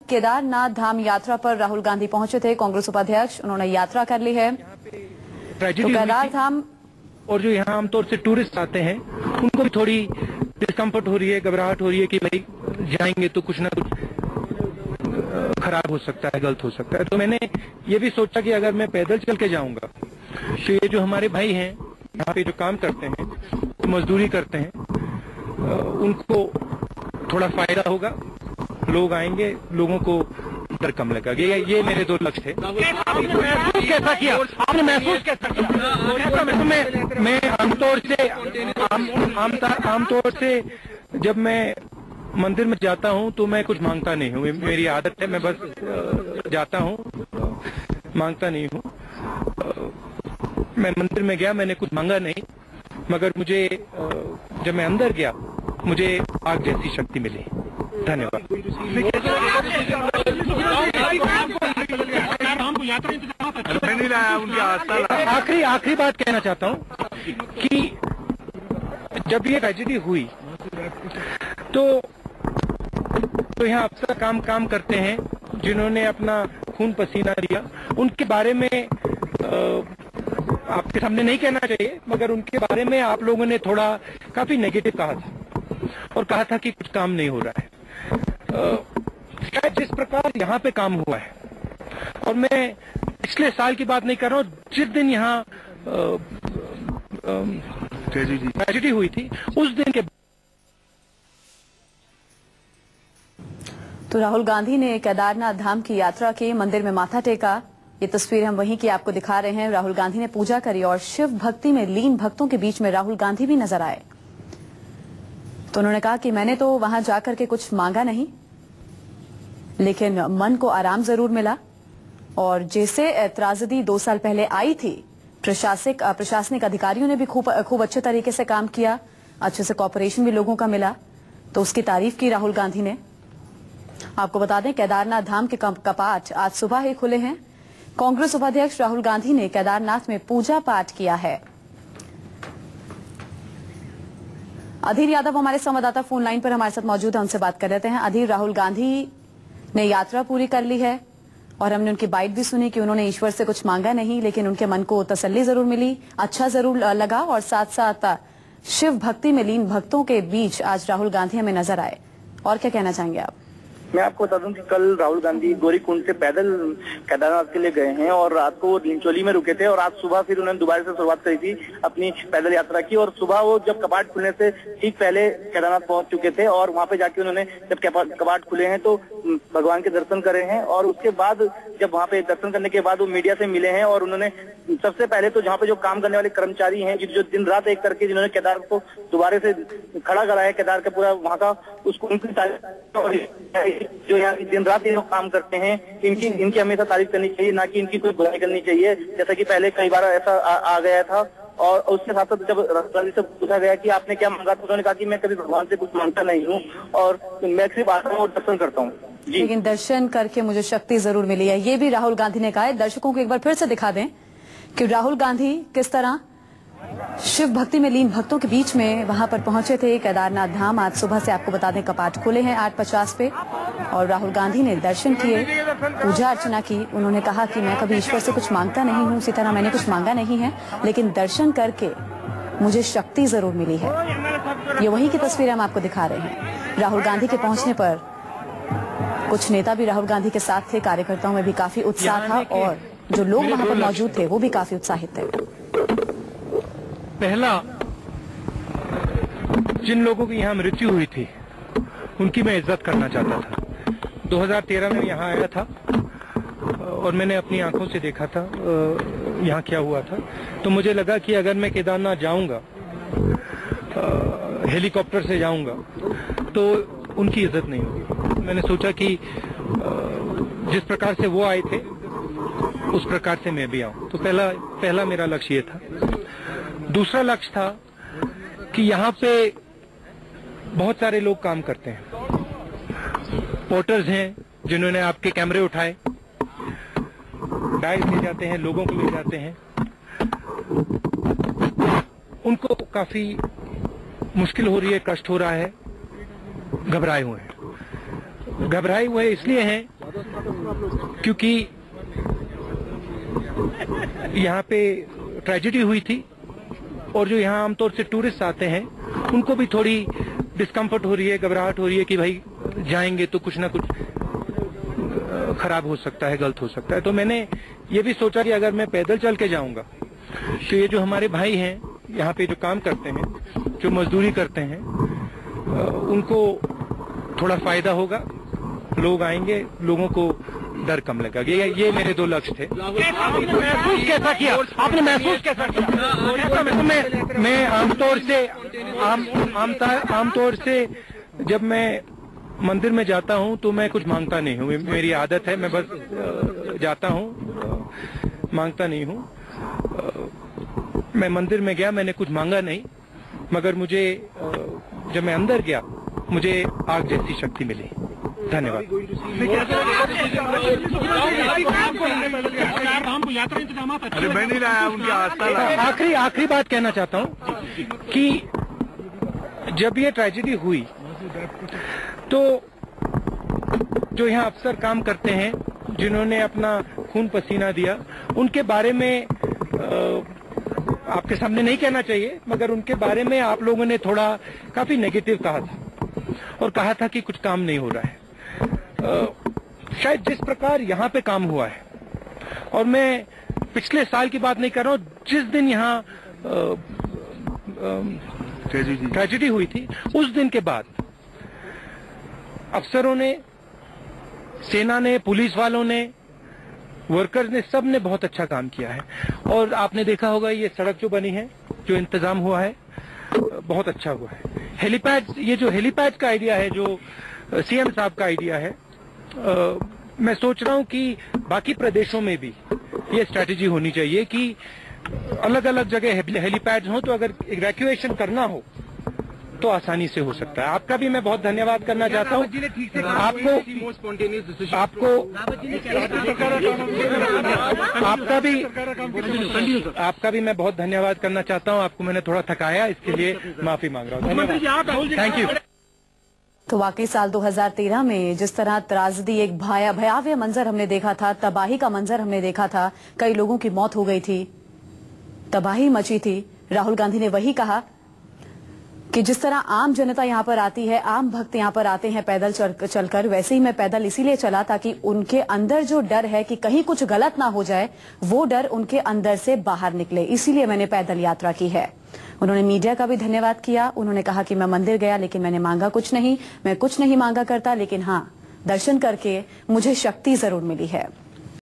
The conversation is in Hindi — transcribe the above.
केदारनाथ धाम यात्रा पर राहुल गांधी पहुंचे थे, कांग्रेस उपाध्यक्ष। उन्होंने यात्रा कर ली है। तो केदार धाम और जो यहाँ आमतौर से टूरिस्ट आते हैं उनको भी थोड़ी डिस्कम्फर्ट हो रही है, घबराहट हो रही है कि भाई जाएंगे तो कुछ ना कुछ खराब हो सकता है, गलत हो सकता है। तो मैंने ये भी सोचा कि अगर मैं पैदल चल के जाऊंगा तो ये जो हमारे भाई हैं यहाँ पे जो काम करते हैं, मजदूरी करते हैं, उनको थोड़ा फायदा होगा, लोग आएंगे, लोगों को डर कम लगेगा। ये मेरे दो लक्ष्य थे। महसूस कैसा किया आपने? महसूस कैसा किया? मैं आमतौर से जब मैं मंदिर में जाता हूँ तो मैं कुछ मांगता नहीं हूँ, मेरी आदत है, मैं बस जाता हूँ, मांगता नहीं हूँ। मैं मंदिर में गया, मैंने कुछ मांगा नहीं, मगर मुझे जब मैं अंदर गया मुझे आग जैसी शक्ति मिली। धन्यवाद। आखिरी बात कहना चाहता हूँ कि जब ये ट्रेजेडी हुई तो यहाँ अफसर काम करते हैं जिन्होंने अपना खून पसीना दिया, उनके बारे में आपके सामने नहीं कहना चाहिए, मगर उनके बारे में आप लोगों ने थोड़ा काफी नेगेटिव कहा था और कहा था कि कुछ काम नहीं हो रहा है। शायद जिस प्रकार यहाँ पे काम हुआ है, और मैं पिछले साल की बात नहीं कर रहा हूँ, जिस दिन यहाँ ट्रेजेडी हुई थी उस दिन के। तो राहुल गांधी ने केदारनाथ धाम की यात्रा की, मंदिर में माथा टेका। ये तस्वीर हम वहीं की आपको दिखा रहे हैं। राहुल गांधी ने पूजा करी और शिव भक्ति में लीन भक्तों के बीच में राहुल गांधी भी नजर आए। तो उन्होंने कहा कि मैंने तो वहां जाकर के कुछ मांगा नहीं, लेकिन मन को आराम जरूर मिला। और जैसे त्रासदी 2 साल पहले आई थी, प्रशासनिक अधिकारियों ने भी खूब अच्छे तरीके से काम किया, अच्छे से कॉपरेशन भी लोगों का मिला, तो उसकी तारीफ की राहुल गांधी ने। आपको बता दें, केदारनाथ धाम के कपाट आज सुबह ही खुले हैं। कांग्रेस उपाध्यक्ष राहुल गांधी ने केदारनाथ में पूजा पाठ किया है। अधीर यादव हमारे संवाददाता फोन लाइन पर हमारे साथ मौजूद है, उनसे बात कर लेते हैं। अधीर, राहुल गांधी ने यात्रा पूरी कर ली है और हमने उनकी बाइट भी सुनी कि उन्होंने ईश्वर से कुछ मांगा नहीं, लेकिन उनके मन को तसल्ली जरूर मिली, अच्छा जरूर लगा, और साथ साथ शिव भक्ति में लीन भक्तों के बीच आज राहुल गांधी हमें नजर आए। और क्या कहना चाहेंगे आप? मैं आपको बता दूं कि कल राहुल गांधी गौरीकुंड से पैदल केदारनाथ के लिए गए हैं और रात को वो नीमचोली में रुके थे और आज सुबह फिर उन्होंने दोबारा से शुरुआत करी थी अपनी पैदल यात्रा की। और सुबह वो जब कपाट खुलने से ठीक पहले केदारनाथ पहुंच चुके थे और वहां पे जाके उन्होंने जब कपाट खुले हैं तो भगवान के दर्शन करे हैं। और उसके बाद जब वहां पे दर्शन करने के बाद वो मीडिया से मिले हैं और उन्होंने सबसे पहले तो जहाँ पे जो काम करने वाले कर्मचारी हैं जो दिन रात एक करके जिन्होंने केदार को दोबारा से खड़ा करा है, केदार का पूरा वहाँ का, उसको उनकी जो यहाँ दिन रात ये लोग काम करते हैं, इनकी हमेशा तारीफ करनी चाहिए, ना कि इनकी कोई बुराई करनी चाहिए, जैसा कि पहले कई बार ऐसा आ गया था। और उसके साथ साथ जब राहुल से पूछा गया कि आपने क्या मांगा, तो उन्होंने कहा कि मैं कभी भगवान से कुछ मांगता नहीं हूँ और मैं सिर्फ आता हूँ और दर्शन करता हूँ। लेकिन दर्शन करके मुझे शक्ति जरूर मिली है, ये भी राहुल गांधी ने कहा है। दर्शकों को एक बार फिर से दिखा दें कि राहुल गांधी किस तरह शिव भक्ति में लीन भक्तों के बीच में वहां पर पहुंचे थे। केदारनाथ धाम आज सुबह से आपको बता दें कपाट खुले हैं 8:50 पे और राहुल गांधी ने दर्शन किए, पूजा अर्चना की। उन्होंने कहा कि मैं कभी ईश्वर से कुछ मांगता नहीं हूं, इसी तरह मैंने कुछ मांगा नहीं है, लेकिन दर्शन करके मुझे शक्ति जरूर मिली है। ये वही की तस्वीर हम आपको दिखा रहे हैं। राहुल गांधी के पहुंचने पर कुछ नेता भी राहुल गांधी के साथ थे, कार्यकर्ताओं में भी काफी उत्साह था और जो लोग वहां पर मौजूद थे वो भी काफी उत्साहित थे। पहला, जिन लोगों की यहाँ मृत्यु हुई थी उनकी मैं इज्जत करना चाहता था। 2013 में यहाँ आया था और मैंने अपनी आंखों से देखा था यहाँ क्या हुआ था। तो मुझे लगा कि अगर मैं केदारनाथ जाऊंगा, हेलीकॉप्टर से जाऊंगा, तो उनकी इज्जत नहीं होगी। मैंने सोचा कि जिस प्रकार से वो आए थे उस प्रकार से मैं भी आऊं। तो पहला मेरा लक्ष्य ये था। दूसरा लक्ष्य था कि यहाँ पे बहुत सारे लोग काम करते हैं, पोर्टर्स हैं जिन्होंने आपके कैमरे उठाए, डायस ले जाते हैं, लोगों को ले जाते हैं, उनको काफी मुश्किल हो रही है, कष्ट हो रहा है, घबराए हुए हैं। घबराए हुए इसलिए हैं क्योंकि यहाँ पे ट्रेजेडी हुई थी और जो यहाँ आमतौर से टूरिस्ट आते हैं उनको भी थोड़ी डिस्कम्फर्ट हो रही है, घबराहट हो रही है कि भाई जाएंगे तो कुछ ना कुछ खराब हो सकता है, गलत हो सकता है। तो मैंने ये भी सोचा कि अगर मैं पैदल चल के जाऊंगा तो ये जो हमारे भाई हैं यहाँ पे जो काम करते हैं, जो मजदूरी करते हैं, उनको थोड़ा फायदा होगा, लोग आएंगे, लोगों को डर कम लगेगा। ये मेरे दो लक्ष्य थे। महसूस कैसा किया आपने? महसूस कैसा किया? मैं आमतौर से जब मैं मंदिर में जाता हूँ तो मैं कुछ मांगता नहीं हूँ, मेरी आदत है, मैं बस जाता हूँ, मांगता नहीं हूँ। मैं मंदिर में गया, मैंने कुछ मांगा नहीं, मगर मुझे जब मैं अंदर गया मुझे आग जैसी शक्ति मिली। धन्यवाद। आखिरी बात कहना चाहता हूँ कि जब ये ट्रेजेडी हुई तो जो यहाँ अफसर काम करते हैं, जिन्होंने अपना खून पसीना दिया, उनके बारे में आपके सामने नहीं कहना चाहिए, मगर उनके बारे में आप लोगों ने थोड़ा काफी नेगेटिव कहा था और कहा था कि कुछ काम नहीं हो रहा है। शायद जिस प्रकार यहाँ पे काम हुआ है, और मैं पिछले साल की बात नहीं कर रहा हूँ, जिस दिन यहाँ ट्रेजेडी हुई थी उस दिन के बाद अफसरों ने, सेना ने, पुलिस वालों ने, वर्कर्स ने, सब ने बहुत अच्छा काम किया है। और आपने देखा होगा ये सड़क जो बनी है, जो इंतजाम हुआ है, बहुत अच्छा हुआ है। हेलीपैड, ये जो हेलीपैड का आइडिया है, जो सीएम साहब का आइडिया है, मैं सोच रहा हूं कि बाकी प्रदेशों में भी ये स्ट्रैटेजी होनी चाहिए कि अलग अलग जगह हेलीपैड हो, तो अगर इवैक्यूएशन करना हो तो आसानी से हो सकता है। आपका भी मैं बहुत धन्यवाद करना चाहता हूँ। आपका भी मैं बहुत धन्यवाद करना चाहता हूँ। आपको मैंने थोड़ा थकाया, इसके लिए माफी मांग रहा हूँ। धन्यवाद, थैंक यू। तो वाकई साल 2013 में जिस तरह त्रासदी, एक भयावह मंजर हमने देखा था, तबाही का मंजर हमने देखा था, कई लोगों की मौत हो गई थी, तबाही मची थी। राहुल गांधी ने वही कहा कि जिस तरह आम जनता यहाँ पर आती है, आम भक्त यहाँ पर आते हैं पैदल चलकर, वैसे ही मैं पैदल इसीलिए चला ताकि उनके अंदर जो डर है कि कहीं कुछ गलत ना हो जाए, वो डर उनके अंदर से बाहर निकले, इसीलिए मैंने पैदल यात्रा की है। उन्होंने मीडिया का भी धन्यवाद किया। उन्होंने कहा कि मैं मंदिर गया लेकिन मैंने मांगा कुछ नहीं, मैं कुछ नहीं मांगा करता, लेकिन हाँ, दर्शन करके मुझे शक्ति जरूर मिली है।